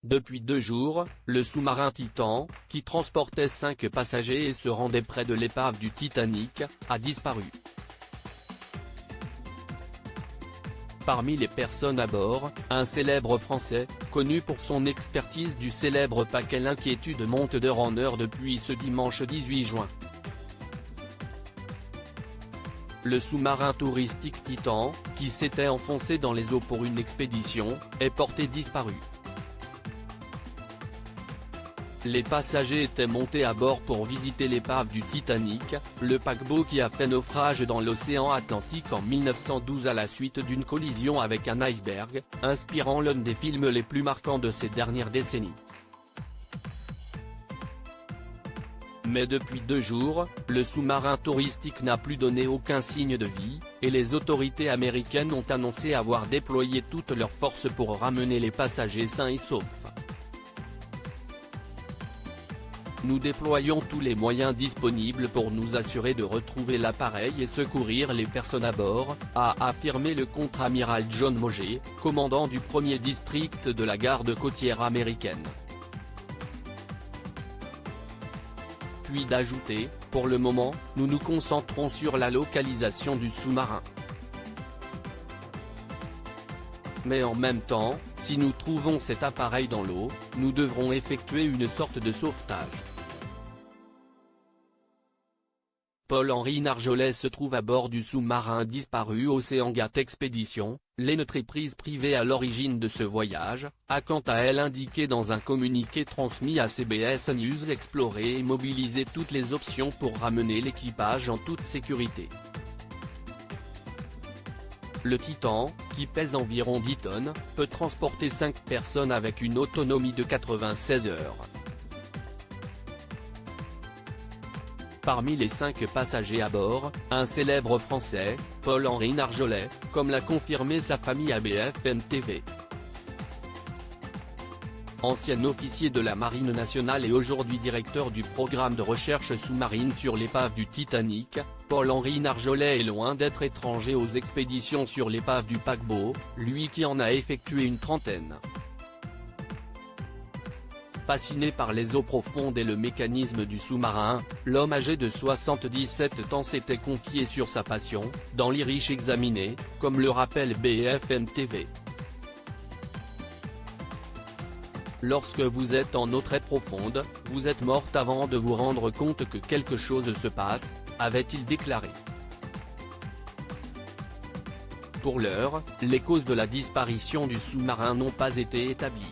Depuis 2 jours, le sous-marin Titan, qui transportait 5 passagers et se rendait près de l'épave du Titanic, a disparu. Parmi les personnes à bord, un célèbre Français, connu pour son expertise du célèbre paquet L'Inquiétude monte d'heure en heure depuis ce dimanche 18 juin. Le sous-marin touristique Titan, qui s'était enfoncé dans les eaux pour une expédition, est porté disparu. Les passagers étaient montés à bord pour visiter l'épave du Titanic, le paquebot qui a fait naufrage dans l'océan Atlantique en 1912 à la suite d'une collision avec un iceberg, inspirant l'un des films les plus marquants de ces dernières décennies. Mais depuis 2 jours, le sous-marin touristique n'a plus donné aucun signe de vie, et les autorités américaines ont annoncé avoir déployé toutes leurs forces pour ramener les passagers sains et saufs. Nous déployons tous les moyens disponibles pour nous assurer de retrouver l'appareil et secourir les personnes à bord, a affirmé le contre-amiral John Moget, commandant du 1er district de la garde côtière américaine. Puis d'ajouter, pour le moment, nous nous concentrons sur la localisation du sous-marin. Mais en même temps, si nous trouvons cet appareil dans l'eau, nous devrons effectuer une sorte de sauvetage. Paul-Henri Narjolet se trouve à bord du sous-marin disparu OceanGate Expedition, l'entreprise privée à l'origine de ce voyage, a quant à elle indiqué dans un communiqué transmis à CBS News explorer et mobiliser toutes les options pour ramener l'équipage en toute sécurité. Le Titan, qui pèse environ 10 tonnes, peut transporter 5 personnes avec une autonomie de 96 heures. Parmi les 5 passagers à bord, un célèbre Français, Paul-Henri Narjolet, comme l'a confirmé sa famille à BFM TV. Ancien officier de la Marine nationale et aujourd'hui directeur du programme de recherche sous-marine sur l'épave du Titanic, Paul-Henri Narjolet est loin d'être étranger aux expéditions sur l'épave du paquebot, lui qui en a effectué une trentaine. Fasciné par les eaux profondes et le mécanisme du sous-marin, l'homme âgé de 77 ans s'était confié sur sa passion, dans l'Irish Examiné, comme le rappelle BFM TV. Lorsque vous êtes en eau très profonde, vous êtes morte avant de vous rendre compte que quelque chose se passe, avait-il déclaré. Pour l'heure, les causes de la disparition du sous-marin n'ont pas été établies.